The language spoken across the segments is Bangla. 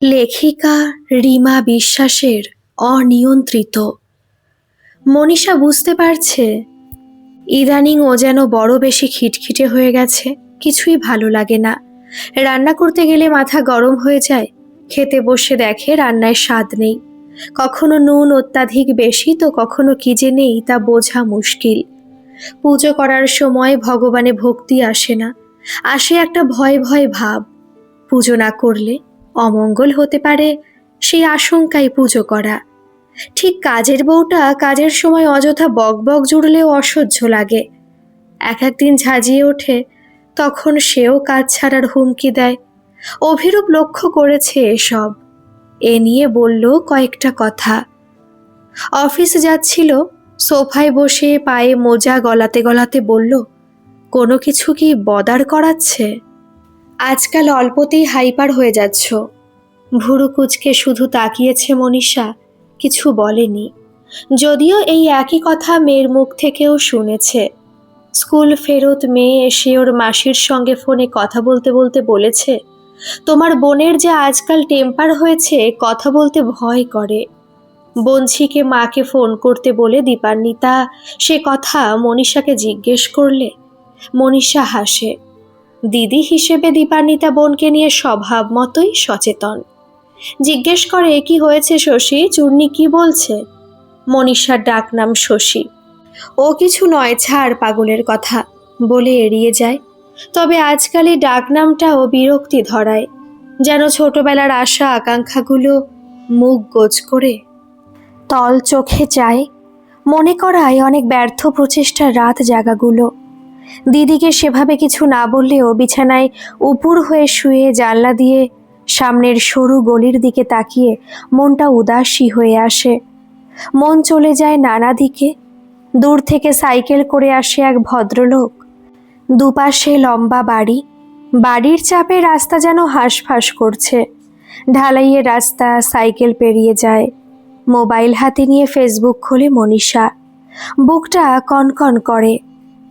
লেখিকা রিমা বিশ্বাসের অনিয়ন্ত্রিত। মনীষা বুঝতে পারছে ইদানিং ও যেন বড় বেশি খিটখিটে হয়ে গেছে। কিছুই ভালো লাগে না। রান্না করতে গেলে মাথা গরম হয়ে যায়। খেতে বসে দেখে রান্নায় স্বাদ নেই। কখনো নুন অত্যাধিক বেশি, তো কখনো কি যে নেই তা বোঝা মুশকিল। পুজো করার সময় ভগবানে ভক্তি আসে না, আসে একটা ভয় ভয় ভাব। পুজো না করলে অমঙ্গল হতে পারে, সেই আশঙ্কায় পুজো করা। ঠিক কাজের বউটা কাজের সময় অযথা বকবক জুড়লেও অসহ্য লাগে। এক একদিন ঝাঁঝিয়ে ওঠে, তখন সেও কাজ ছাড়ার হুমকি দেয়। অভিরূপ লক্ষ্য করেছে এসব। এ নিয়ে বলল কয়েকটা কথা। অফিস যাচ্ছিল, সোফায় বসে পায়ে মোজা গলাতে গলাতে বলল, কোনো কিছু কি বদার করাচ্ছে? আজকাল অল্পতেই হাইপার হয়ে যাচ্ছ। ভুরু কুঁচকে শুধু তাকিয়েছে মনীষা, কিছু বলেনি। যদিও এই একই কথা মেয়ের মুখ থেকেও শুনেছে। স্কুল ফেরত মেয়ে এসে ওর মাসির সঙ্গে ফোনে কথা বলতে বলতে বলেছে, তোমার বোনের যে আজকাল টেম্পার হয়েছে, কথা বলতে ভয় করে। বঞ্চিকে মাকে ফোন করতে বলে দীপান্বিতা সে কথা মনীষাকে জিজ্ঞেস করলে মনীষা হাসে। দিদি হিসেবে দীপান্বিতা বোনকে নিয়ে স্বভাব মতোই সচেতন। জিজ্ঞেস করে, কি হয়েছে শশী, চূর্ণি কি বলছে? মনীষার ডাকনাম শশী। ও কিছু নয়, ছাড় পাগলের কথা বলে এড়িয়ে যায়। তবে আজকাল এই ডাকনামটাও বিরক্তি ধরায়, যেন ছোটবেলার আশা আকাঙ্ক্ষাগুলো মুখ গোজ করে তল চোখে চায়। মনে করায় অনেক ব্যর্থ প্রচেষ্টার রাত জাগাগুলো। দিদিকে সেভাবে কিছু না বললেও বিছানায় উপুর হয়ে শুয়ে জানলা দিয়ে সামনের সরু গলির দিকে তাকিয়ে মনটা উদাসী হয়ে আসে। মন চলে যায় নানা দিকে। দূর থেকে সাইকেল করে আসে এক ভদ্রলোক। দুপাশে লম্বা বাড়ি, বাড়ির চাপে রাস্তা যেন হাঁসফাঁস করছে। ঢালাইয়ের রাস্তা, সাইকেল পেরিয়ে যায়। মোবাইল হাতে নিয়ে ফেসবুক খোলে মনীষা। বুকটা কনকন করে।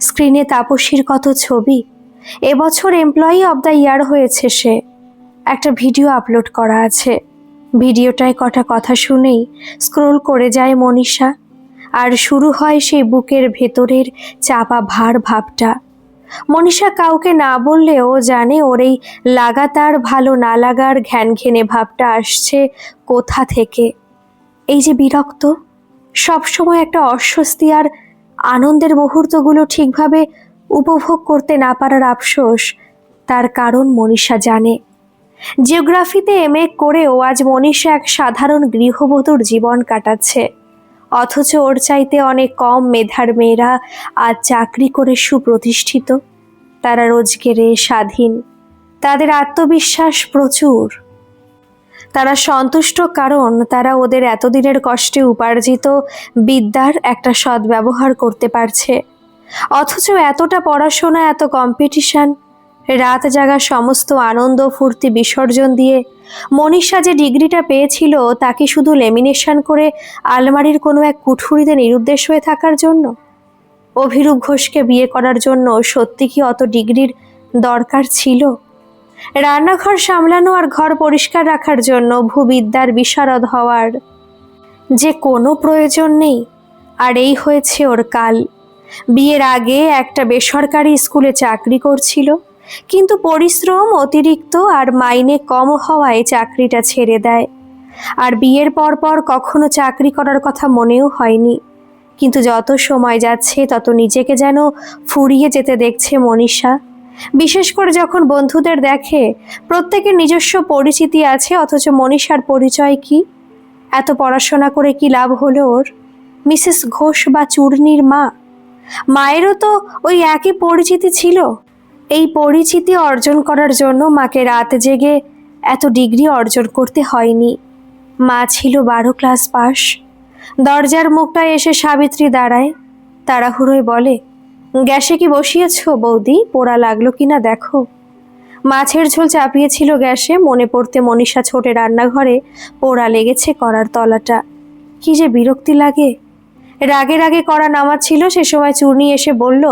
স্ক্রিনে তাপসীর কত ছবি। এবছর এমপ্লয়ি অব দ্য ইয়ার হয়েছে সে। একটা ভিডিও আপলোড করা আছে। ভিডিওটায় কটা কথা শুনেই স্ক্রোল করে যায় মনীষা। আর শুরু হয় সেই বুকের ভেতরের চাপা ভার ভাবটা। মনীষা কাউকে না বললেও জানে ওর এই লাগাতার ভালো না লাগার ঘ্যানঘেনে ভাবটা আসছে কোথা থেকে। এই যে বিরক্ত, সবসময় একটা অস্বস্তি আর আনন্দের মুহূর্তগুলো ঠিকভাবে উপভোগ করতে না পারার আফসোস, তার কারণ মনীষা জানে। জিওগ্রাফিতে এমএ করেও আজ মনীষা এক সাধারণ গৃহবধূর জীবন কাটাচ্ছে। অথচ ওর চাইতে অনেক কম মেধার মেয়েরা আজ চাকরি করে সুপ্রতিষ্ঠিত। তারা রোজগেরে স্বাধীন, তাদের আত্মবিশ্বাস প্রচুর। তারা সন্তুষ্ট কারণ তারা ওদের এতদিনের কষ্টে উপার্জিত বিদ্যার একটা সদ্ব্যবহার করতে পারছে। অথচ এতটা পড়াশোনা, এত কম্পিটিশন, রাত জাগা সমস্ত আনন্দ ফুর্তি বিসর্জন দিয়ে মনীষা যে ডিগ্রিটা পেয়েছিল তা কি শুধু লেমিনেশন করে আলমারির কোনো এক কুঠুরিতে নিরুদ্দেশ হয়ে থাকার জন্য? অভিরূপ ঘোষকে বিয়ে করার জন্য সত্যি কি অত ডিগ্রির দরকার ছিল? রান্নাঘর সামলানো আর ঘর পরিষ্কার রাখার জন্য ভূবিদ্যার বিশারদ হওয়ার যে কোনো প্রয়োজন নেই। আর এই হয়েছে ওর কাল। বিয়ের আগে একটা বেসরকারি স্কুলে চাকরি করছিল, কিন্তু পরিশ্রম অতিরিক্ত আর মাইনে কম হওয়ায় চাকরিটা ছেড়ে দেয়। আর বিয়ের পর কখনো চাকরি করার কথা মনেও হয়নি। কিন্তু যত সময় যাচ্ছে তত নিজেকে যেন ফুরিয়ে যেতে দেখছে মনীষা। বিশেষ করে যখন বন্ধুদের দেখে প্রত্যেকের নিজস্ব পরিচিতি আছে, অথচ মনীষার পরিচয় কি? এত পড়াশোনা করে কি লাভ হলো ওর? মিসেস ঘোষ বা চূর্ণির মা, মায়েরও তো ওই একই পরিচিতি ছিল। এই পরিচিতি অর্জন করার জন্য মাকে রাত জেগে এত ডিগ্রি অর্জন করতে হয়নি। মা ছিল 12 ক্লাস পাস। দরজার মুখটায় এসে সাবিত্রী দাঁড়ায়, তাড়াহুড়োয় বলে, গ্যাসে কি বসিয়েছ বৌদি, পোড়া লাগলো কিনা দেখো। মাছের ঝোল চাপিয়েছিল গ্যাসে। মনে পড়তে মনীষা ছোটে রান্নাঘরে, পোড়া লেগেছে কড়ার তলাটা। কি যে বিরক্তি লাগে। রাগে রাগে কড়া নামাচ্ছিল, সে সময় চূর্ণি এসে বলল,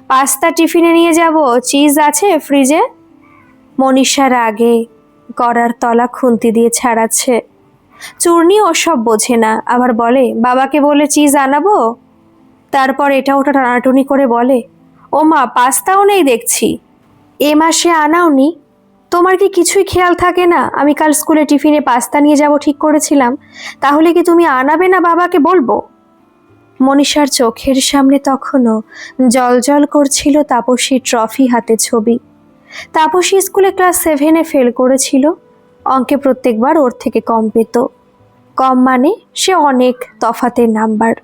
পাস্তা টিফিনে নিয়ে যাব, চিজ আছে ফ্রিজে। মনীষা রাগে করার তলা খুন্তি দিয়ে ছাড়াচ্ছে। চূর্ণী ওসব বোঝে না, আবার বলে বাবাকে বলে চিজ আনাবো। তারপর এটা ওটা টানাটুনি করে বলে, ও মা পাস্তাও নেই দেখছি। এ মাসে আনাওনি? তোমার কি কিছুই খেয়াল থাকে না? আমি কাল স্কুলে টিফিনে পাস্তা নিয়ে যাব ঠিক করেছিলাম, তাহলে কি তুমি আনাবে না বাবাকে বলবো? মনীষার চোখের সামনে তখনও জল করছিল তাপসীর ট্রফি হাতে ছবি। তাপসী স্কুলে ক্লাস 7-এ ফেল করেছিল, অঙ্কে প্রত্যেকবার ওর থেকে কম পেত। কম মানে সে অনেক তফাতের নাম্বার।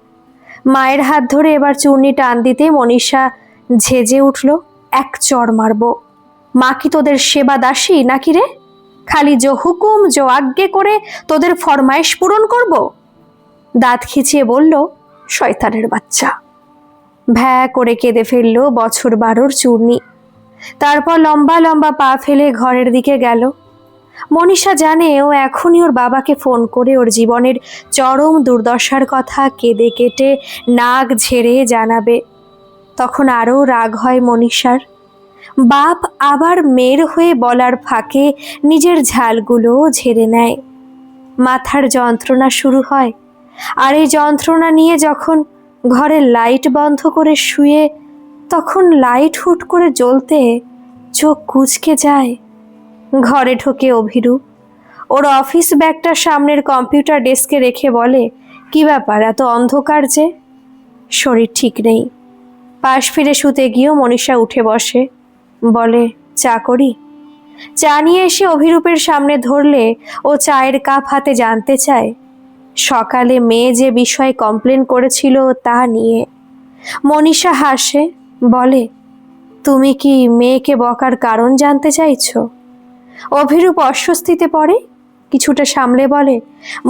মায়ের হাত ধরে এবার চূর্ণি টান দিতে মনীষা ঝেঁজে উঠল, এক চড় মারব। মা কি তোদের সেবা দাসী নাকি রে? খালি জো হুকুম জো আজ্ঞে করে তোদের ফরমাইশ পূরণ করব? দাঁত খিচিয়ে বলল, শয়তানের বাচ্চা। ভ্যা করে কেঁদে ফেলল বছর 12-র চূর্ণি। তারপর লম্বা লম্বা পা ফেলে ঘরের দিকে গেল। মনীষা জানে ও এখনই ওর বাবাকে ফোন করে ওর জীবনের চরম দুর্দশার কথা কেঁদে কেটে নাক ঝেড়ে জানাবে। তখন আরও রাগ হয় মনীষার। বাপ আবার মেয়ের হয়ে বলার ফাঁকে নিজের ঝালগুলো ঝেড়ে নেয়। মাথার যন্ত্রণা শুরু হয়, আর এই যন্ত্রণা নিয়ে যখন ঘরের লাইট বন্ধ করে শুয়ে, তখন লাইট হুট করে জ্বলতে চোখ কুঁচকে যায়। ঘরে ঢোকে অভিরূপ। ওর অফিস ব্যাগটা সামনের কম্পিউটার ডেস্কে রেখে বলে, কি ব্যাপার এত অন্ধকার যে? শরীর ঠিক নেই। পাশ ফিরে শুতে গিয়েও মনীষা উঠে বসে, বলে চা করি? চা নিয়ে এসে অভিরূপের সামনে ধরলে ও চায়ের কাপ হাতে জানতে চায় সকালে মেয়ে যে বিষয়ে কমপ্লেন করেছিল তা নিয়ে। মনীষা হাসে, বলে, তুমি কি মেয়েকে বকার কারণ জানতে চাইছো? অভিরূপ অস্বস্তিতে পড়ে, কিছুটা সামলে বলে,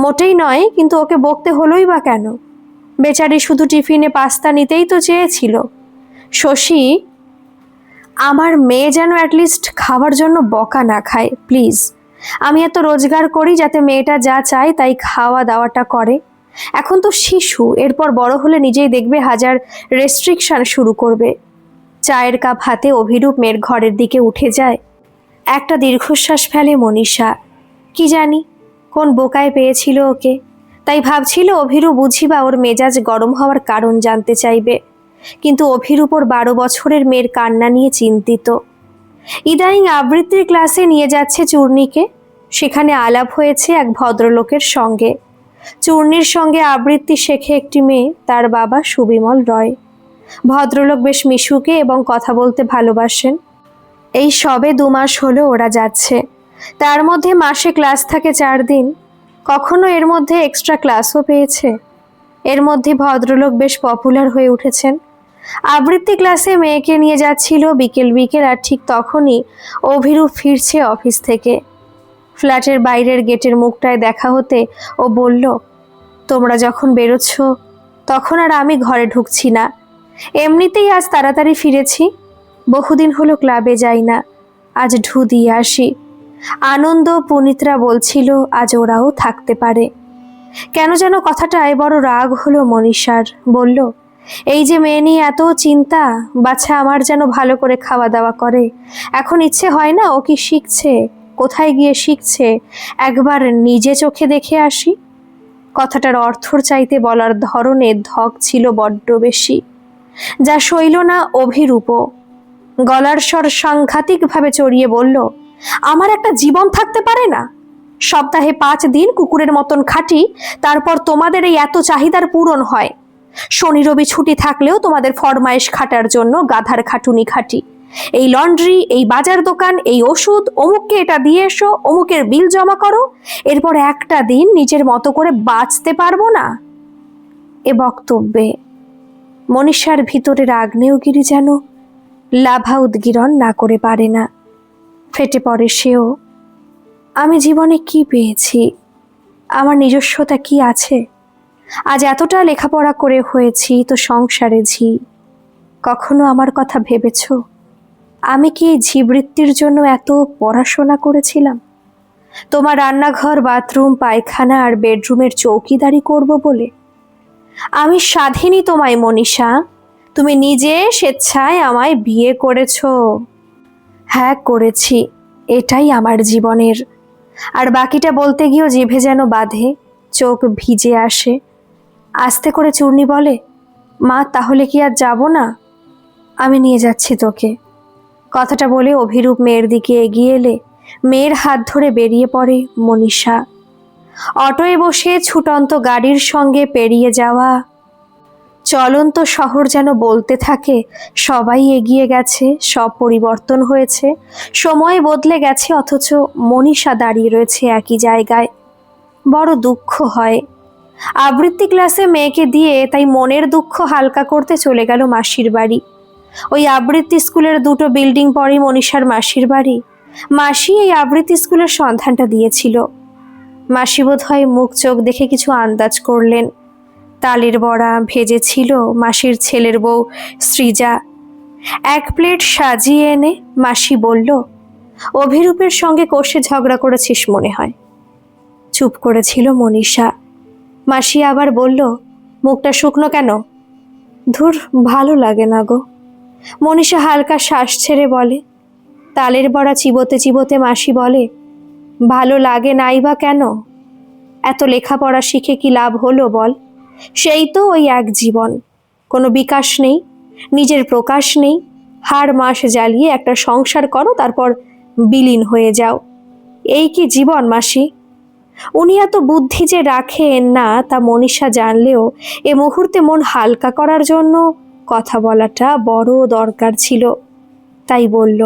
মোটেই নয়, কিন্তু ওকে বকতে হলোই বা কেন? বেচারি শুধু টিফিনে পাস্তা নিতেই তো চেয়েছিল। শশী, আমার মেয়ে যেন অ্যাটলিস্ট খাবার জন্য বকা না খায় প্লিজ। আমি এত রোজগার করি যাতে মেয়েটা যা চায় তাই খাওয়া দাওয়াটা করে। এখন তো শিশু, এরপর বড় হলে নিজেই দেখবে হাজার রেস্ট্রিকশন শুরু করবে। চায়ের কাপ হাতে অভিরূপ মেয়ের ঘরের দিকে উঠে যায়। একটা দীর্ঘশ্বাস ফেলে মনীষা। কি জানি কোন বোকায় পেয়েছিল ওকে, তাই ভাবছিল অভিরূপ বুঝি বা ওর মেজাজ গরম হওয়ার কারণ জানতে চাইবে। কিন্তু অভিরূপ ওর 12 বছরের মেয়ের কান্না নিয়ে চিন্তিত। ইদানিং আবৃত্তির ক্লাসে নিয়ে যাচ্ছে চূর্ণীকে। সেখানে আলাপ হয়েছে এক ভদ্রলোকের সঙ্গে। চূর্ণীর সঙ্গে আবৃত্তি শেখে একটি মেয়ে, তার বাবা সুবিমল রয়। ভদ্রলোক বেশ মিশুকে এবং কথা বলতে ভালোবাসেন। এই সবে 2 মাস হলো ওরা যাচ্ছে। তার মধ্যে মাসে ক্লাস থাকে 4 দিন, কখনো এর মধ্যে এক্সট্রা ক্লাসও পেয়েছে। এর মধ্যে ভদ্রলোক বেশ পপুলার হয়ে উঠেছেন। আবৃত্তি ক্লাসে মেয়েকে নিয়ে যাচ্ছিল বিকেল বিকেল, আর ঠিক তখনই অভিরূপ ফিরছে অফিস থেকে। ফ্ল্যাটের বাইরের গেটের মুখটায় দেখা হতে ও বলল, তোমরা যখন বেরোচ্ছ তখন আর আমি ঘরে ঢুকছি না। এমনিতেই আজ তাড়াতাড়ি ফিরেছি, বহুদিন হলো ক্লাবে যাই না, আজ ঢু দিয়ে আসি। আনন্দ পুনিতরা বলছিল আজ ওরাও থাকতে পারে। কেন যেন কথাটায় বড় রাগ হলো মনীষার। বলল, এই যে মেয়ে নিয়ে এত চিন্তা, বাচ্চা আমার যেন ভালো করে খাওয়া দাওয়া করে। এখন ইচ্ছে হয় না ও কি শিখছে, কোথায় গিয়ে শিখছে, একবার নিজে চোখে দেখে আসি। কথাটার অর্থর চাইতে বলার ধরনের ধক ছিল বড্ড বেশি, যা সইল না অভিরূপও। গলার স্বর সাংঘাতিকভাবে চড়িয়ে বলল, আমার একটা জীবন থাকতে পারে না? সপ্তাহে 5 দিন কুকুরের মতন খাটি, তারপর তোমাদের এই এত চাহিদার পূরণ হয়। শনি রবি ছুটি থাকলেও তোমাদের ফরমাইশ খাটার জন্য গাধার খাটুনি খাটি। এই লন্ড্রি, এই বাজার দোকান, এই ওষুধ, অমুককে এটা দিয়ে এসো, অমুকের বিল জমা করো, এরপর একটা দিন নিজের মতো করে বাঁচতে পারবো না। এ বক্তব্যে মনীষার ভিতরের আগ্নেয়গিরি যেন লাভা উদ্গীরণ না করে পারে না। ফেটে পড়ে সেও। আমি জীবনে কি পেয়েছি? আমার নিজস্বতা কি আছে? আজ এতটা লেখাপড়া করে হয়েছি তো সংসারে ঝি। কখনো আমার কথা ভেবেছ আমি কি এই ঝিবৃত্তির জন্য এত পড়াশোনা করেছিলাম? তোমার রান্নাঘর, বাথরুম, পায়খানা আর বেডরুমের চৌকিদারি করব বলে? আমি স্বাধীনই তোমায় মনীষা, তুমি নিজে স্বেচ্ছায় আমায় বিয়ে করেছ। হ্যাঁ করেছি, এটাই আমার জীবনের আর বাকিটা বলতে গিয়েও জিভে যেন বাঁধে, চোখ ভিজে আসে। আস্তে করে চূর্ণী বলে, মা তাহলে কি আর যাব না? আমি নিয়ে যাচ্ছি তোকে। কথাটা বলে অভিরূপ মেয়ের দিকে এগিয়ে এলে মেয়ের হাত ধরে বেরিয়ে পড়ে মনীষা। অটোয় বসে ছুটন্ত গাড়ির সঙ্গে পেরিয়ে যাওয়া চলন্ত শহর যেন বলতে থাকে, সবাই এগিয়ে গেছে, সব পরিবর্তন হয়েছে, সময় বদলে গেছে, অথচ মনীষা দাঁড়িয়ে রয়েছে একই জায়গায়। বড় দুঃখ হয়। আবৃত্তি ক্লাসে মেয়েকে দিয়ে তাই মনের দুঃখ হালকা করতে চলে গেল মাসির বাড়ি। ওই আবৃত্তি স্কুলের 2টো বিল্ডিং পরেই মনীষার মাসির বাড়ি। মাসি এই আবৃত্তি স্কুলের সন্ধানটা দিয়েছিল। মাসি বোধ হয় মুখ চোখ দেখে কিছু আন্দাজ করলেন। তালের বড়া ভেজেছিল মাসির ছেলের বউ সৃজা। 1 প্লেট সাজিয়ে এনে মাসি বলল, অভিরূপের সঙ্গে কষে ঝগড়া করেছিস মনে হয়। চুপ করেছিল মনীষা। মাসি আবার বলল, মুখটা শুকনো কেন? ধুর, ভালো লাগে না গো। মনীষা হালকা শ্বাস ছেড়ে বলে। তালের বড়া চিবোতে চিবোতে মাসি বলে, ভালো লাগে নাই বা কেন? এত লেখাপড়া শিখে কি লাভ হলো বল? সেই তো ওই এক জীবন, কোনো বিকাশ নেই, নিজের প্রকাশ নেই। হাড় মাস জ্বালিয়ে একটা সংসার করো, তারপর বিলীন হয়ে যাও। এই কি জীবন মাসি? উনি এত বুদ্ধি যে রাখেন না তা মনীষা জানলেও এ মুহূর্তে মন হালকা করার জন্য কথা বলাটা বড় দরকার ছিল। তাই বলল।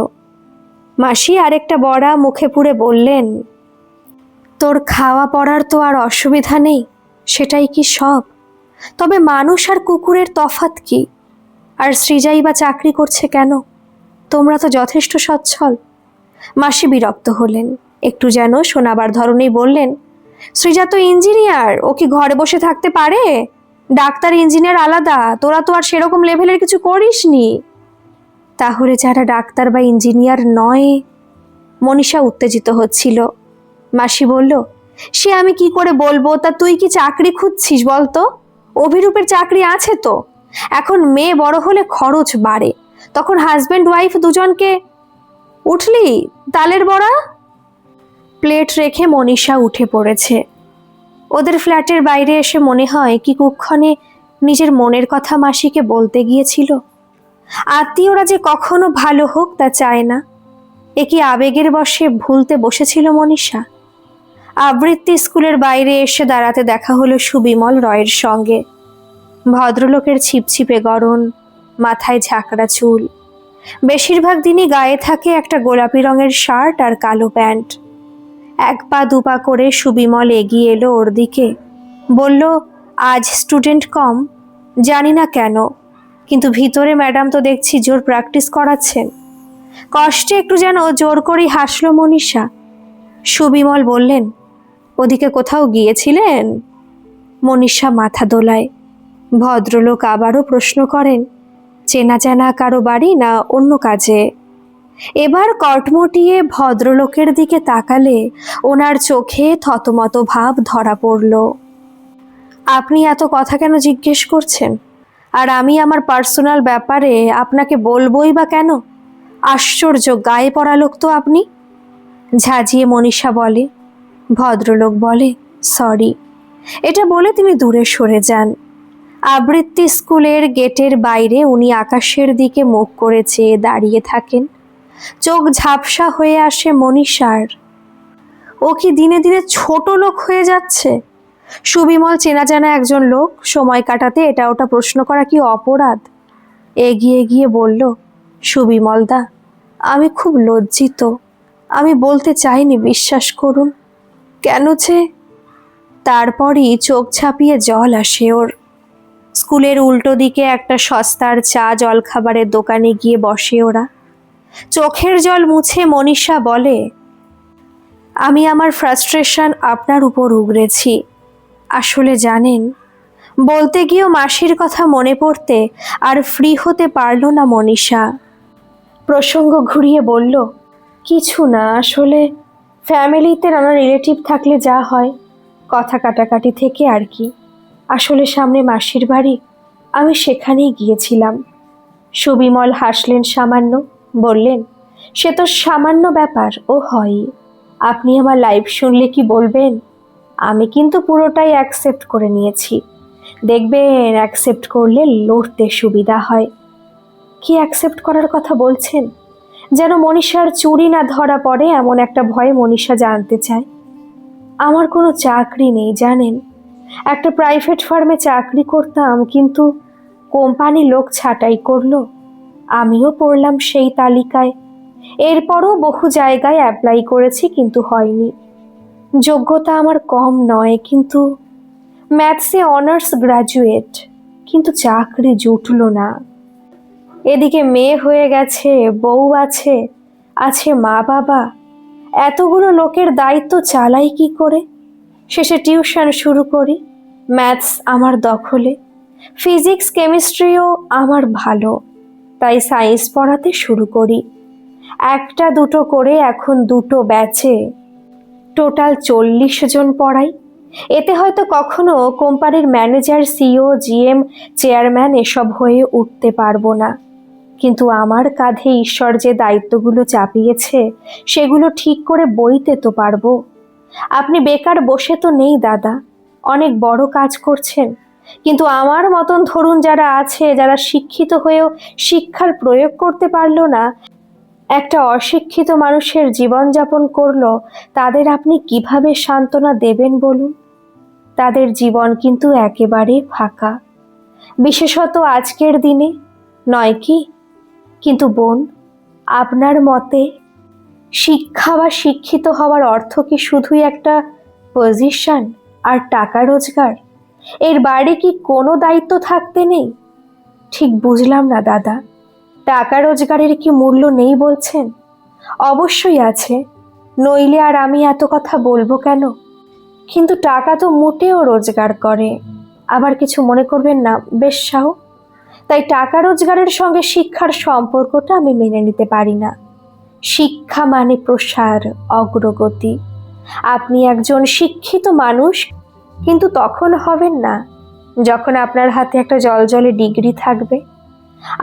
মাসি আরেকটা বড়া মুখে পুরে বললেন, তোর খাওয়া পড়ার তো আর অসুবিধা নেই, সেটাই কি সব? তবে মানুষ আর কুকুরের তফাৎ কি? আর সৃজাই বা চাকরি করছে কেন? তোমরা তো যথেষ্ট সচ্ছল। মাসি বিরক্ত হলেন, একটু যেন শোনাবার ধরনেই বললেন, সৃজা তো ইঞ্জিনিয়ার, ও কি ঘরে বসে থাকতে পারে? ডাক্তার ইঞ্জিনিয়ার আলাদা, তোরা তো আর সেরকম লেভেলের কিছু করিসনি। তাহলে যারা ডাক্তার বা ইঞ্জিনিয়ার নয়? মনীষা উত্তেজিত হচ্ছিল। মাসি বলল, সে আমি কি করে বলবো? তা তুই কি চাকরি খুঁজছিস বলতো? অভিরূপের চাকরি আছে তো। এখন মেয়ে বড় হলে খরচ বাড়ে, তখন হাজব্যান্ড ওয়াইফ দুজনকে। উঠলি? তালের বড়া। প্লেট রেখে মনীষা উঠে পড়েছে। ওদের ফ্ল্যাটের বাইরে এসে মনে হয় কি কুক্ষণে নিজের মনের কথা মাসিকে বলতে গিয়েছিল। আত্মীয়রা যে কখনো ভালো হোক তা চায় না। এ কি আবেগের বশে ভুলতে বসেছিল মনীষা? আবৃত্তি স্কুলের বাইরে এসে দাঁড়াতে দেখা হলো সুবিমল রয়ের সঙ্গে। ভদ্রলোকের ছিপছিপে গড়ন, মাথায় ঝাঁকড়া চুল। বেশিরভাগ দিনই গায়ে থাকে একটা গোলাপি রঙের শার্ট আর কালো প্যান্ট। 1 পা 2 পা করে সুবিমল এগিয়ে এলো ওর দিকে। বলল, আজ স্টুডেন্ট কম, জানি না কেন, কিন্তু ভিতরে ম্যাডাম তো দেখছি জোর প্র্যাকটিস করাচ্ছেন। কষ্টে একটু যেন জোর করেই হাসল মনীষা। সুবিমল বললেন, ওদিকে কোথাও গিয়েছিলেন? মনীষা মাথা দোলায়। ভদ্রলোক আবারও প্রশ্ন করেন, চেনা চেনা কারো বাড়ি না অন্য কাজে? এবার কটমটিয়ে ভদ্রলোকের দিকে তাকালে ওনার চোখে থতমত ভাব ধরা পড়ল। আপনি এত কথা কেন জিজ্ঞেস করছেন? আর আমি আমার পার্সোনাল ব্যাপারে আপনাকে বলবোই বা কেন? আশ্চর্য গায়ে পড়া লোক তো আপনি। ঝাঁঝিয়ে মনীষা বলে। ভদ্রলোক বলে, সরি। এটা বলে তিনি দূরে সরে যান। আবৃত্তি স্কুলের গেটের বাইরে উনি আকাশের দিকে মুখ করে চেয়ে দাঁড়িয়ে থাকেন। চোখ ঝাপসা হয়ে আসে মনীষার। ও কি দিনে দিনে ছোট লোক হয়ে যাচ্ছে? সুবিমল চেনা জানা একজন লোক, সময় কাটাতে এটা ওটা প্রশ্ন করা কি অপরাধ? এগিয়ে গিয়ে বলল, সুবিমল দা, আমি খুব লজ্জিত, আমি বলতে চাইনি, বিশ্বাস করুন। কেন যে? তারপরই চোখ ছাপিয়ে জল আসে ওর। স্কুলের উল্টো দিকে একটা সস্তার চা জলখাবারের দোকানে গিয়ে বসে ওরা। চোখের জল মুছে মনীষা বলে, আমি আমার ফ্রাস্ট্রেশন আপনার উপর উগরেছি। আসলে জানেন, বলতে গিয়েও মাসির কথা মনে পড়তে আর ফ্রি হতে পারল না মনীষা। প্রসঙ্গ ঘুরিয়ে বলল, কিছু না, আসলে ফ্যামিলিতে নানা রিলেটিভ থাকলে যা হয়, কথা কাটাকাটি থেকে আর কি। আসলে সামনে মাসির বাড়ি, আমি সেখানেই গিয়েছিলাম। সুবিমল হাসলেন সামান্য, বললেন, সে তো সামান্য ব্যাপার, ও হয়। আপনি আমার লাইভ শুনলে কি বলবেন? আমি কিন্তু পুরোটাই অ্যাকসেপ্ট করে নিয়েছি। দেখবেন অ্যাকসেপ্ট করলে লড়তে সুবিধা হয়। কি অ্যাকসেপ্ট করার কথা বলছেন? যেন মনীষার চুরি না ধরা পড়ে এমন একটা ভয়ে মনীষা জানতে চায়। আমার কোনো চাকরি নেই জানেন, একটা প্রাইভেট ফার্মে চাকরি করতাম, কিন্তু কোম্পানি লোক ছাঁটাই করলো, আমিও পড়লাম সেই তালিকায়। এরপরও বহু জায়গায় অ্যাপ্লাই করেছি কিন্তু হয়নি। যোগ্যতা আমার কম নয়, কিন্তু ম্যাথসে অনার্স গ্রাজুয়েট, কিন্তু চাকরি জুটলো না। এদিকে মেয়ে হয়ে গেছে, বউ আছে, আছে মা বাবা, এতগুলো লোকের দায়িত্ব চালাই কি করে? শেষে টিউশন শুরু করি। ম্যাথস আমার দখলে, ফিজিক্স কেমিস্ট্রিও আমার ভালো, তাই সায়েন্স পড়াতে শুরু করি। একটা দুটো করে এখন দুটো ব্যাচে টোটাল 40 জন পড়াই। এতে হয়তো কখনো কোম্পানির ম্যানেজার, সিইও, জিএম, চেয়ারম্যান এসব হয়ে উঠতে পারবো না, কিন্তু আমার কাঁধে ঈশ্বর যে দায়িত্বগুলো চাপিয়েছে সেগুলো ঠিক করে বইতে তো পারবো। আপনি বেকার বসে তো নেই দাদা, অনেক বড় কাজ করছেন। কিন্তু আমার মতন ধরুন যারা আছে, যারা শিক্ষিত হয়েও শিক্ষার প্রয়োগ করতে পারলো না, একটা অশিক্ষিত মানুষের জীবনযাপন করলো, তাদের আপনি কিভাবে সান্ত্বনা দেবেন বলুন? তাদের জীবন কিন্তু একেবারে ফাঁকা, বিশেষত আজকের দিনে, নয় কি? কিন্তু বোন, আপনার মতে শিক্ষা বা শিক্ষিত হওয়ার অর্থ কি শুধুই একটা পজিশন আর টাকা রোজগার? এর বাইরে কি কোনো দায়িত্ব থাকতে নেই? ঠিক বুঝলাম না দাদা, টাকা রোজগারের কি মূল্য নেই বলছেন? অবশ্যই আছে, নইলে আর আমি এত কথা বলবো কেন? কিন্তু টাকা তো মোটেও রোজগার করে। আবার কিছু মনে করবেন না বেশ সাহ, তাই টাকা রোজগারের সঙ্গে শিক্ষার সম্পর্কটা আমি মেনে নিতে পারি না। শিক্ষা মানে প্রসার, অগ্রগতি। আপনি একজন শিক্ষিত মানুষ, কিন্তু তখন হবেন না যখন আপনার হাতে একটা জলজলে ডিগ্রি থাকবে।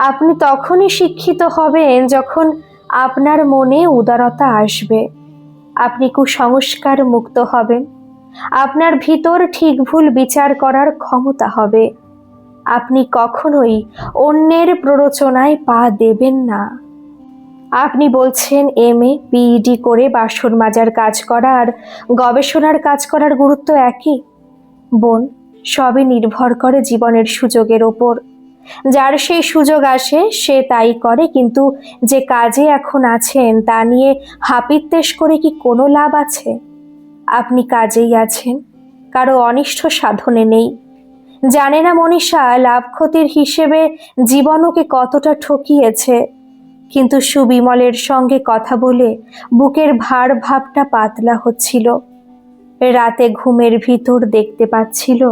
আপনি তখনই শিক্ষিত হবেন যখন আপনার মনে উদারতা আসবে, আপনি কুসংস্কার মুক্ত হবেন, আপনার ভিতর ঠিক ভুল বিচার করার ক্ষমতা হবে। আপনি কখনোই অন্যের প্ররোচনায় পা দেবেন না। আপনি বলছেন এমএ পিইডি করে বাসন মাজার কাজ করা আর গবেষণার কাজ করার গুরুত্ব একই। বোন, সবই নির্ভর করে জীবনের সুযোগের ওপর। যার সেই সুযোগ আসে সে তাই করে, কিন্তু যে কাজে এখন আছেন তা নিয়ে হাপিত্যেশ করে কি কোনো লাভ আছে? আপনি কাজেই আছেন, কারো অনিষ্ট সাধনে নেই। জানে না মনীষা লাভ ক্ষতির হিসেবে জীবন ওকে কতটা ঠকিয়েছে, কিন্তু সুবিমলের সঙ্গে কথা বলে বুকের ভার ভাবটা পাতলা হচ্ছিল। রাতে ঘুমের ভিতর দেখতে পাচ্ছিল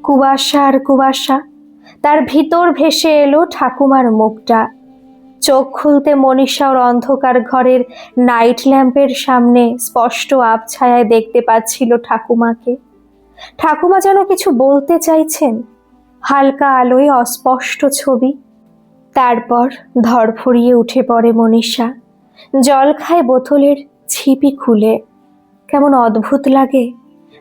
কুয়াশা আর কুয়াশা, তার ভিতর ভেসে এলো ঠাকুমার মুখটা। চোখ খুলতে মনীষা ওর অন্ধকার ঘরের নাইট ল্যাম্পের সামনে স্পষ্ট আবছায়ায় দেখতে পাচ্ছিল ঠাকুমাকে। ঠাকুমা যেন কিছু বলতে চাইছেন, হালকা আলোয় অস্পষ্ট ছবি। তারপর ধড়ফড়িয়ে উঠে পড়ে মনীষা, জল খায় বোতলের ছিপি খুলে। কেমন অদ্ভুত লাগে,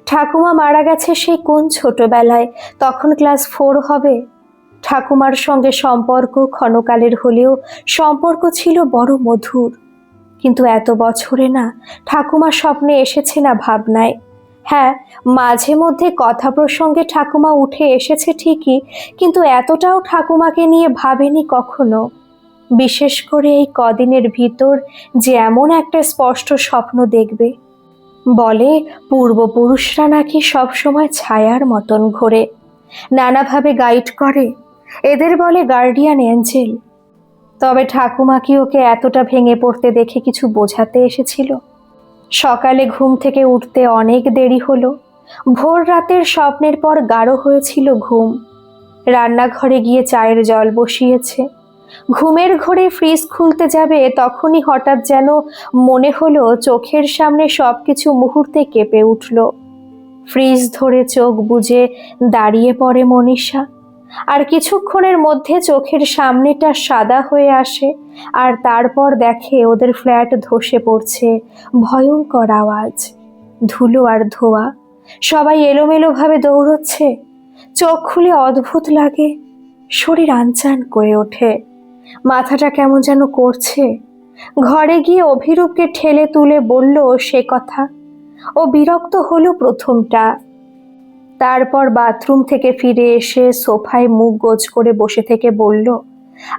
ঠাকুমা মারা গেছে সেই কোন ছোটবেলায়, তখন ক্লাস 4 হবে। ঠাকুমার সঙ্গে সম্পর্ক ক্ষণকালের হলেও সম্পর্ক ছিল বড় মধুর, কিন্তু এত বছরে না ঠাকুমা স্বপ্নে এসেছে না ভাবনায়। হ্যাঁ, মাঝে মধ্যে কথা প্রসঙ্গে ঠাকুমা উঠে এসেছে ঠিকই, কিন্তু এতটাও ঠাকুমাকে নিয়ে ভাবেনি কখনো। বিশেষ করে এই কদিনের ভিতর যে এমন একটা স্পষ্ট স্বপ্ন দেখবে। বলে পূর্বপুরুষরা নাকি সবসময় ছায়ার মতন ঘোরে, নানাভাবে গাইড করে, এদের বলে গার্ডিয়ান এঞ্জেল। তবে ঠাকুমা কি ওকে এতটা ভেঙে পড়তে দেখে কিছু বোঝাতে এসেছিল? সকালে ঘুম থেকে উঠতে অনেক দেরি হলো, ভোর রাতের স্বপ্নের পর গাঢ় হয়েছিল ঘুম। রান্নাঘরে গিয়ে চায়ের জল বসিয়েছে, ঘুমের ঘোরে ফ্রিজ খুলতে যাবে তখনই হঠাৎ যেন মনে হলো চোখের সামনে সবকিছু মুহূর্তে কেঁপে উঠল। ফ্রিজ ধরে চোখ বুজে দাঁড়িয়ে পড়ে মনীষা। আর কিছুক্ষণের মধ্যে চোখের সামনেটা সাদা হয়ে আসে, আর তারপর দেখে ওদের ফ্ল্যাট ধসে পড়ছে। ভয়ঙ্কর আওয়াজ, ধুলো আর ধোঁয়া, সবাই এলোমেলোভাবে দৌড়চ্ছে। চোখ খুলে অদ্ভুত লাগে, শরীর আনচান করে ওঠে, মাথাটা কেমন যেন করছে। ঘরে গিয়ে অভিরূপকে ঠেলে তুলে বলল সে কথা। ও বিরক্ত হলো প্রথমটা, তারপর বাথরুম থেকে ফিরে এসে সোফায় মুখ গোজ করে বসে থেকে বলল,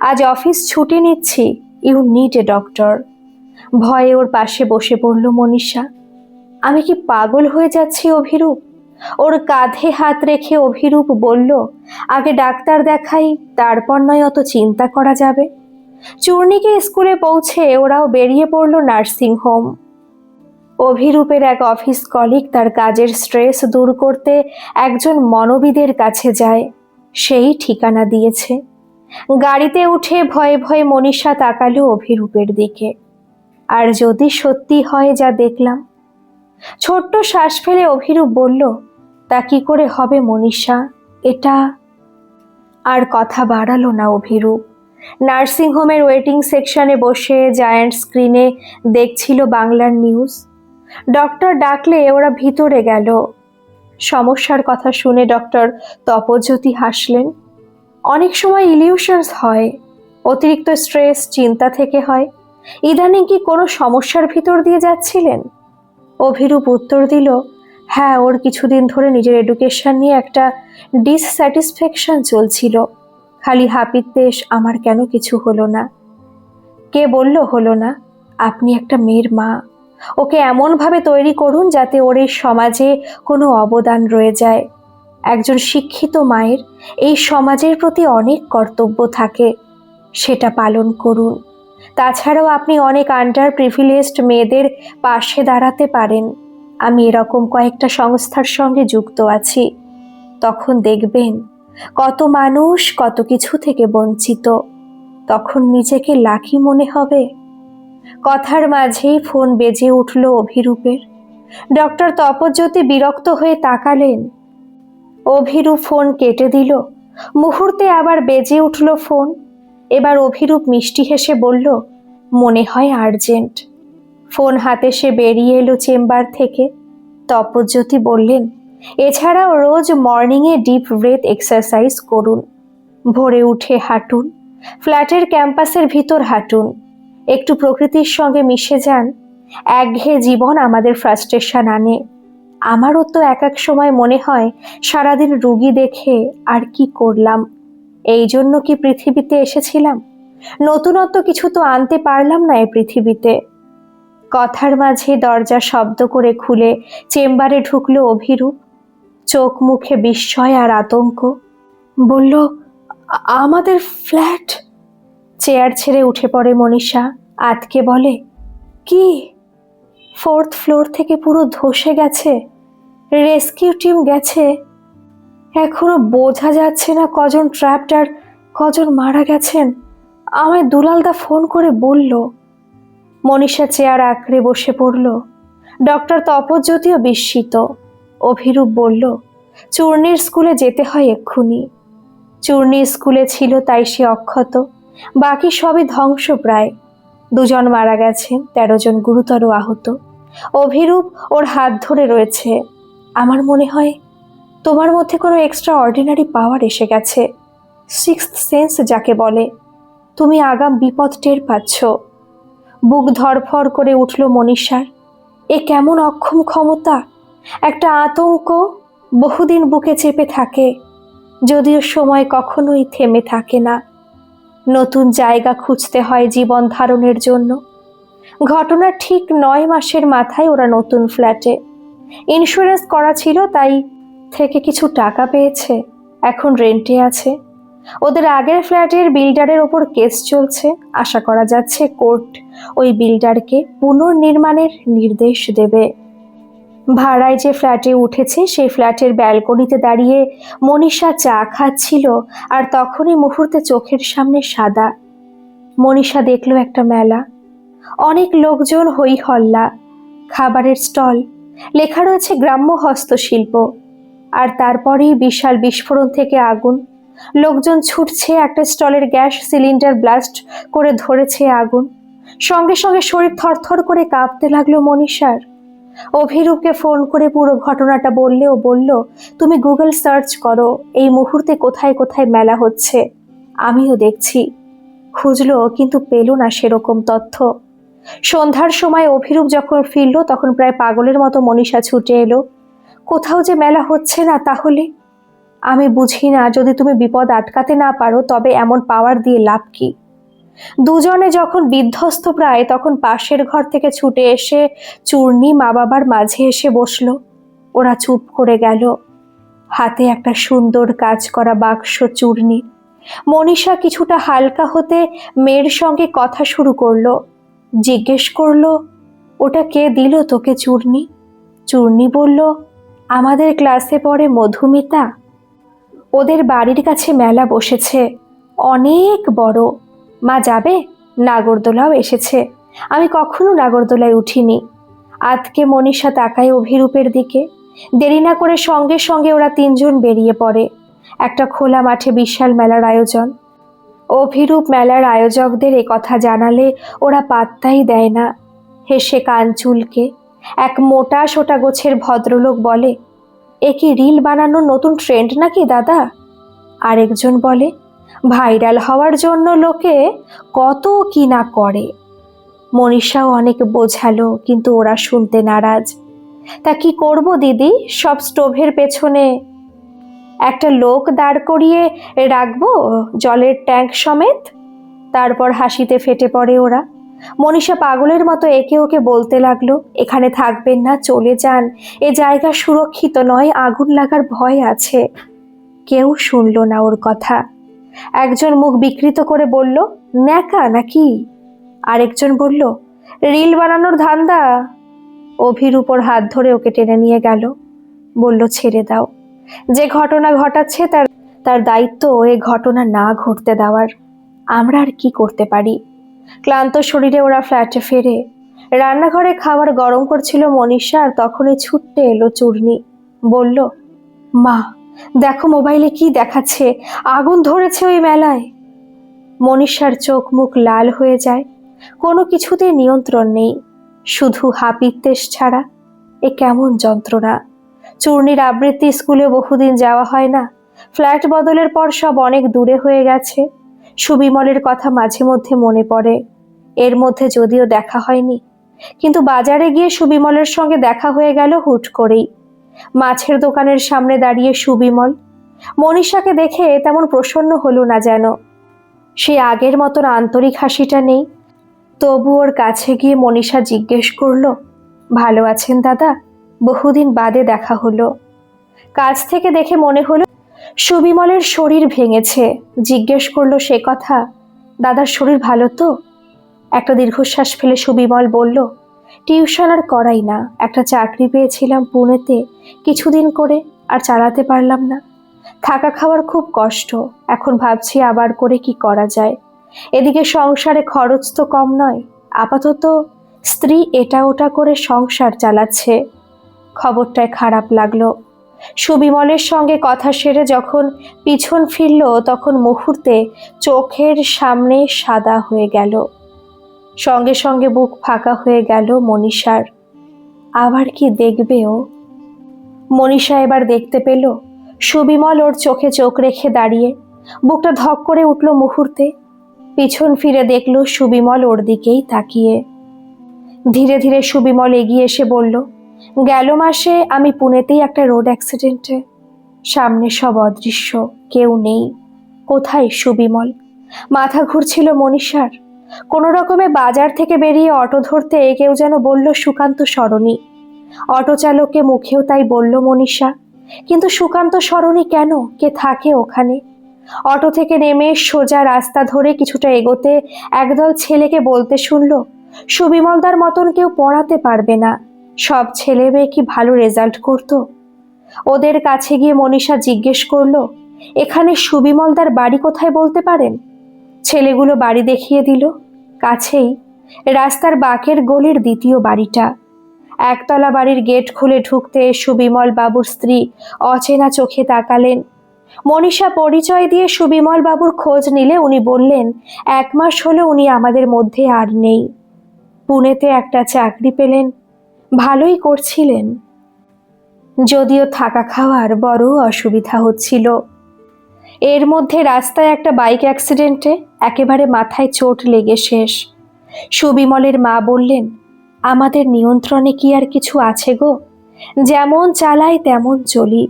আজ অফিস ছুটি নিচ্ছি, ইউ নিড এ ডক্টর। ভয়ে ওর পাশে বসে পড়ল মনীষা। আমি কি পাগল হয়ে যাচ্ছি অভিরূপ? ওর কাঁধে হাত রেখে অভিরূপ বলল, আগে ডাক্তার দেখাই, তারপর নয় অত চিন্তা করা যাবে। চূর্ণীকে স্কুলে পৌঁছে ওরাও বেরিয়ে পড়ল নার্সিং হোম। অভিরূপের এক অফিস কলিগ তার কাজের স্ট্রেস দূর করতে একজন মনোবিদের কাছে যায়, সেই ঠিকানা দিয়েছে। গাড়িতে উঠে ভয়ে ভয়ে মনীষা তাকালো অভিরূপের দিকে। আর যদি সত্যি হয় যা দেখলাম। ছোট্ট শ্বাস ফেলে অভিরূপ বলল, তা কি করে হবে মনীষা, এটা। আর কথা বাড়ালো না অভিরূপ। নার্সিংহোমের ওয়েটিং সেকশনে বসে জায়ান্ট স্ক্রিনে দেখছিল বাংলার নিউজ। ডক্টর ডাকলে ওরা ভিতরে গেল। সমস্যার কথা শুনে ডক্টর তপজ্যোতি হাসলেন। অনেক সময় ইলিউশনস হয়, অতিরিক্ত স্ট্রেস চিন্তা থেকে হয়। ইদানিং কি কোনো সমস্যার ভিতর দিয়ে যাচ্ছিলেন? অভিরূপ উত্তর দিল, হ্যাঁ, ওর কিছুদিন ধরে নিজের এডুকেশন নিয়ে একটা ডিসস্যাটিসফ্যাকশন চলছিল। খালি হাপিত্যেশ, আমার কেন কিছু হলো না। কে বলল হলো না? আপনি একটা মেয়ের মা, ওকে এমনভাবে তৈরি করুন যাতে ওর এই সমাজে কোনো অবদান রয়ে যায়। একজন শিক্ষিত মায়ের এই সমাজের প্রতি অনেক কর্তব্য থাকে, সেটা পালন করুন। তাছাড়াও আপনি অনেক আন্ডার প্রিভিলেজড মেয়েদের পাশে দাঁড়াতে পারেন। আমি এরকম কয়েকটা সংস্থার সঙ্গে যুক্ত আছি। তখন দেখবেন কত মানুষ কত কিছু থেকে বঞ্চিত, তখন নিজেকে লাকি মনে হবে। কথার মাঝেই ফোন বেজে উঠল অভিরূপের। ডক্টর তপজ্যোতি বিরক্ত হয়ে তাকালেন। অভিরূপ ফোন কেটে দিল। মুহূর্তে আবার বেজে উঠল ফোন। এবার অভিরূপ মিষ্টি হেসে বলল, মনে হয় আর্জেন্ট। ফোন হাতে সে বেরিয়ে এলো চেম্বার থেকে। তপজ্যোতি বললেন, এছাড়াও রোজ মর্নিংয়ে ডিপ ব্রেথ এক্সারসাইজ করুন। ভোরে উঠে হাঁটুন, ফ্ল্যাটের ক্যাম্পাসের ভিতর হাঁটুন, একটু প্রকৃতির সঙ্গে মিশে যান। একঘেয়ে জীবন আমাদের ফ্রাস্ট্রেশন আনে। আমারও তো এক এক সময় মনে হয় সারাদিন রুগী দেখে আর কি করলাম, এই জন্য কি পৃথিবীতে এসেছিলাম? নতুনত্ব কিছু তো আনতে পারলাম না এই পৃথিবীতে। কথার মাঝে দরজা শব্দ করে খুলে চেম্বারে ঢুকলো অভিরূপ। চোখ মুখে বিস্ময় আর আতঙ্ক। বলল, আমাদের ফ্ল্যাট। চেয়ার ছেড়ে উঠে পড়ে মনীষা, আতকে বলে, কি? 4th ফ্লোর থেকে পুরো ধসে গেছে, রেস্কিউ টিম গেছে, এখনো বোঝা যাচ্ছে না কজন ট্র্যাপড আর কজন মারা গেছেন। আমায় দুলালদা ফোন করে বলল। মনীষা চেয়ার আঁকড়ে বসে পড়ল। ডক্টর তপজ্যোতিও বিস্মিত। অভিরূপ বলল, চূর্ণীর স্কুলে যেতে হয় এক্ষুনি। চূর্ণী স্কুলে ছিল তাই সে অক্ষত, বাকি সবই ধ্বংসপ্রায়। 2 জন মারা গেছেন, 13 জন গুরুতর আহত। অভিরূপ ওর হাত ধরে রয়েছে। আমার মনে হয় তোমার মধ্যে কোনো এক্সট্রা অর্ডিনারি পাওয়ার এসে গেছে, 6th সেন্স যাকে বলে। তুমি আগাম বিপদ টের পাচ্ছ। বুক ধড়ফড় করে উঠল মনীষার। এ কেমন অক্ষম ক্ষমতা! একটা আতঙ্ক বহুদিন বুকে চেপে থাকে, যদিও সময় কখনোই থেমে থাকে না। নতুন জায়গা খুঁজতে হয় জীবন ধারণের জন্য। ঘটনা ঠিক 9 মাসের মাথায় ওরা নতুন ফ্ল্যাটে। ইন্স্যুরেন্স করা ছিল, তাই থেকে কিছু টাকা পেয়েছে, এখন রেন্টে আছে। ওদের আগের ফ্ল্যাটের বিল্ডারের ওপর কেস চলছে। আশা করা যাচ্ছে কোর্ট ওই বিল্ডারকে পুনর্নির্মাণের নির্দেশ দেবে। ভাড়ায় যে ফ্ল্যাটে উঠেছে সেই ফ্ল্যাটের ব্যালকনিতে দাঁড়িয়ে মনীষা চা খাচ্ছিল, আর তখনই মুহূর্তে চোখের সামনে সাদা। মনীষা দেখল একটা মেলা, অনেক লোকজন, হই হল্লা, খাবারের স্টল, লেখা রয়েছে গ্রাম্য হস্তশিল্প। আর তারপরেই বিশাল বিস্ফোরণ থেকে আগুন, লোকজন ছুটছে, একটা স্টলের গ্যাস সিলিন্ডার ব্লাস্ট করে ধরেছে আগুন। সঙ্গে সঙ্গে শরীর থরথর করে কাঁপতে লাগলো মনীষার। অভিরূপকে ফোন করে পুরো ঘটনাটা বললেও বলল, তুমি গুগল সার্চ করো এই মুহূর্তে কোথায় কোথায় মেলা হচ্ছে। আমিও দেখছি। খুঁজলো কিন্তু পেল না সেরকম তথ্য। সন্ধ্যার সময় অভিরূপ যখন ফিরল তখন প্রায় পাগলের মতো মনীষা ছুটে এলো। কোথাও যে মেলা হচ্ছে না তাহলে? আমি বুঝি না, যদি তুমি বিপদ আটকাতে না পারো তবে এমন পাওয়ার দিয়ে লাভ কি? দুজনে যখন বিধ্বস্ত প্রায় তখন পাশের ঘর থেকে ছুটে এসে চূর্ণী মা বাবার মাঝে এসে বসলো। ওরা চুপ করে গেল। হাতে একটা সুন্দর কাজ করা বাক্স চূর্ণীর। মনীষা কিছুটা হালকা হতে মেয়ের সঙ্গে কথা শুরু করলো। জিজ্ঞেস করলো, ওটা কে দিল তোকে চূর্ণী? চূর্ণী বলল, আমাদের ক্লাসে পড়ে মধুমিতা। ওদের বাড়ির কাছে মেলা বসেছে, অনেক বড়। মা যাবে? নাগরদোলাও এসেছে। আমি কখনো নাগরদোলায় উঠিনি। আজকে মনীষা তাকায় অভিরূপের দিকে। দেরি না করে সঙ্গে সঙ্গে ওরা তিনজন বেরিয়ে পড়ে। একটা খোলা মাঠে বিশাল মেলার আয়োজন। অভিরূপ মেলার আয়োজকদের এ কথা জানালে ওরা পাত্তাই দেয় না। হেসে কান চুলকে এক মোটা সোটা গোছের ভদ্রলোক বলে, এ কি রিল বানানোর নতুন ট্রেন্ড নাকি দাদা? আরেকজন বলে, ভাইরাল হওয়ার জন্য লোকে কত কি না করে। মনীষাও অনেক বোঝালো কিন্তু ওরা শুনতে নারাজ। তা কি করব দিদি, সব স্টোভের পেছনে একটা লোক দাঁড় করিয়ে রাখবো, জলের ট্যাঙ্ক সমেত? তারপর হাসিতে ফেটে পড়ে ওরা। মনীষা পাগলের মতো একে ওকে বলতে লাগলো, এখানে থাকবেন না, চলে যান, এ জায়গা সুরক্ষিত নয়, আগুন লাগার ভয় আছে। কেউ শুনল না ওর কথা। একজন মুখ বিকৃত করে বলল, ন্যাকা নাকি? আরেকজন বলল, রিল বানানোর ধান্দা। অভির উপর হাত ধরে ওকে টেনে নিয়ে গেল। বলল, ছেড়ে দাও। যে ঘটনা ঘটাচ্ছে তার তার দায়িত্ব এ ঘটনা না ঘটতে দেওয়ার। আমরা আর কি করতে পারি? ক্লান্ত শরীরে ওরা ফ্ল্যাটে ফেরে। রান্নাঘরে খাবার গরম করছিল মনীষা, আর তখনই ছুটতে এলো চূর্ণী। বলল, মা দেখো মোবাইলে কি দেখাচ্ছে, আগুন ধরেছে ওই মেলায়। মনীষার চোখ মুখ লাল হয়ে যায়। কোনো কিছুতে নিয়ন্ত্রণ নেই, শুধু হাপিত্তেশ ছাড়া। এ কেমন যন্ত্রণা! চূর্ণীর আবৃত্তি স্কুলে বহুদিন যাওয়া হয় না। ফ্ল্যাট বদলের পর সব অনেক দূরে হয়ে গেছে। সুবিমলের কথা মাঝে মধ্যে মনে পড়ে। এর মধ্যে যদিও দেখা হয়নি, কিন্তু বাজারে গিয়ে সুবিমলের সঙ্গে দেখা হয়ে গেল হুট করেই। মাছের দোকানের সামনে দাঁড়িয়ে সুবিমল। মনীষাকে দেখে তেমন প্রসন্ন হলো না যেন। সে আগের মতন আন্তরিক হাসিটা নেই। তবু ওর কাছে গিয়ে মনীষা জিজ্ঞেস করলো, ভালো আছেন দাদা? বহুদিন বাদে দেখা হলো। কাছ থেকে দেখে মনে হলো সুবিমলের শরীর ভেঙেছে। জিজ্ঞেস করলো সে কথা, দাদার শরীর ভালো তো? একটা দীর্ঘশ্বাস ফেলে সুবিমল বলল, টিউশন আর করাই না, একটা চাকরি পেয়েছিলাম পুনেতে, কিছুদিন করে আর চালাতে পারলাম না। থাকা খাওয়ার খুব কষ্ট। এখন ভাবছি আবার করে কি করা যায়। এদিকে সংসারে খরচ তো কম নয়। আপাতত স্ত্রী এটা ওটা করে সংসার চালাচ্ছে। খবরটায় খারাপ লাগলো। সুবিমলের সঙ্গে কথা সেরে যখন পিছন ফিরল তখন মুহূর্তে চোখের সামনে সাদা হয়ে গেল। সঙ্গে সঙ্গে বুক ফাঁকা হয়ে গেল মনীষার। আবার কি দেখবে ও? মনীষা এবার দেখতে পেল সুবিমল ওর চোখে চোখ রেখে দাঁড়িয়ে। বুকটা ধক করে উঠল মুহূর্তে। পিছন ফিরে দেখল সুবিমল ওর দিকেই তাকিয়ে। ধীরে ধীরে সুবিমল এগিয়ে এসে বলল, গেল মাসে আমি পুনেতেই একটা রোড অ্যাক্সিডেন্টে। সামনে সব অদৃশ্য, কেউ নেই। কোথায় সুবিমল? মাথা ঘুরছিল মনীষার। কোনো রকমে বাজার থেকে বেরিয়ে অটো ধরতে কেউ যেন বলল সুকান্ত সরণি। অটো চালককে মুখেও তাই বলল মনীষা। কিন্তু সুকান্ত সরণি কেন? কে থাকে ওখানে? অটো থেকে নেমে সোজা রাস্তা ধরে কিছুটা এগোতে একদল ছেলেকে বলতে শুনল, সুবিমলদার মতন কেউ পড়াতে পারবে না। সব ছেলে মেয়ে কি ভালো রেজাল্ট করতো? ওদের কাছে গিয়ে মনীষা জিজ্ঞেস করলো, এখানে সুবিমলদার বাড়ি কোথায় বলতে পারেন? ছেলেগুলো বাড়ি দেখিয়ে দিল। কাছেই, রাস্তার বাঁকের গলির দ্বিতীয় বাড়িটা। একতলা বাড়ির গেট খুলে ঢুকতে সুবিমল বাবুর স্ত্রী অচেনা চোখে তাকালেন। মনীষা পরিচয় দিয়ে সুবিমল বাবুর খোঁজ নিলে উনি বললেন 1 মাস হলো উনি আমাদের মধ্যে আর নেই। পুনেতে একটা চাকরি পেলেন, ভালোই করছিলেন, যদিও থাকা খাওয়ার বড় অসুবিধা হচ্ছিল। এর মধ্যে রাস্তায় একটা বাইক অ্যাক্সিডেন্টে একেবারে মাথায় চোট লেগে শেষ। সুবিমলের মা বললেন, আমাদের নিয়ন্ত্রণে কি আর কিছু আছে গো, যেমন চালাই তেমন চলি।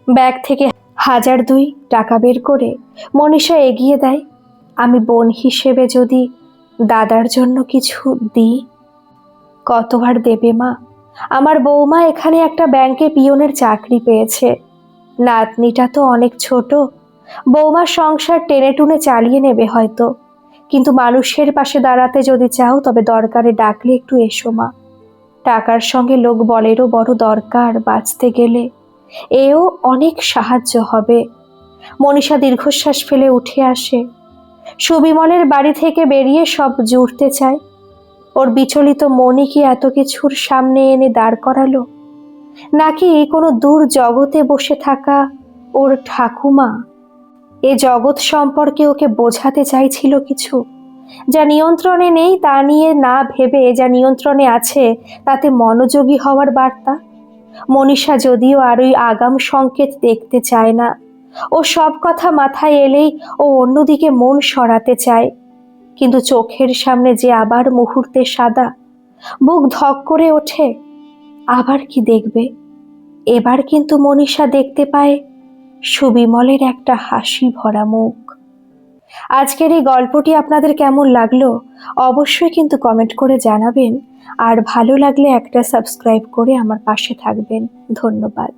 ব্যাগ থেকে 1002 টাকা বের করে মনীষা এগিয়ে দেয়। আমি বোন হিসেবে যদি দাদার জন্য কিছু দিই। কতবার দেবে মা? আমার বৌমা এখানে একটা ব্যাংকে পিয়নের চাকরি পেয়েছে। নাতনিটা তো অনেক ছোট, বৌমার সংসার টেনে টুনে চালিয়ে নেবে হয়তো, কিন্তু মানুষের পাশে দাঁড়াতে যদি চাও তবে দরকারে ডাকলে একটু এসো মা। টাকার সঙ্গে লোক বলেরও বড় দরকার বাঁচতে গেলে, এও অনেক সাহায্য হবে। মনীষা দীর্ঘশ্বাস ফেলে উঠে আসে। সুবিমলের বাড়ি থেকে বেরিয়ে সব জুড়তে চায়। ওর বিচলিত মনই কি এত কিছুর সামনে এনে দাঁড় করালো, নাকি কোনো দূর জগতে বসে থাকা ওর ঠাকুমা এ জগৎ সম্পর্কে ওকে বোঝাতে চাইছিল কিছু, যা নিয়ন্ত্রণে নেই তা নিয়ে না ভেবে যা নিয়ন্ত্রণে আছে তাতে মনোযোগী হওয়ার বার্তা। মনীষা যদিও আর ওই আগাম সংকেত দেখতে চায় না, ও সব কথা মাথায় এলেই ও অন্যদিকে মন সরাতে চায়, কিন্তু চোখের সামনে যে আবার মুহূর্তে সাদা, বুক ধক করে ওঠে। আবার কি দেখবে? এবার কিন্তু মনীষা দেখতে পায় সুবিমলের একটা হাসি ভরা মুখ। আজকের এই গল্পটি আপনাদের কেমন লাগলো অবশ্যই কিন্তু কমেন্ট করে জানাবেন, আর ভালো লাগলে একটা সাবস্ক্রাইব করে আমার পাশে থাকবেন। ধন্যবাদ।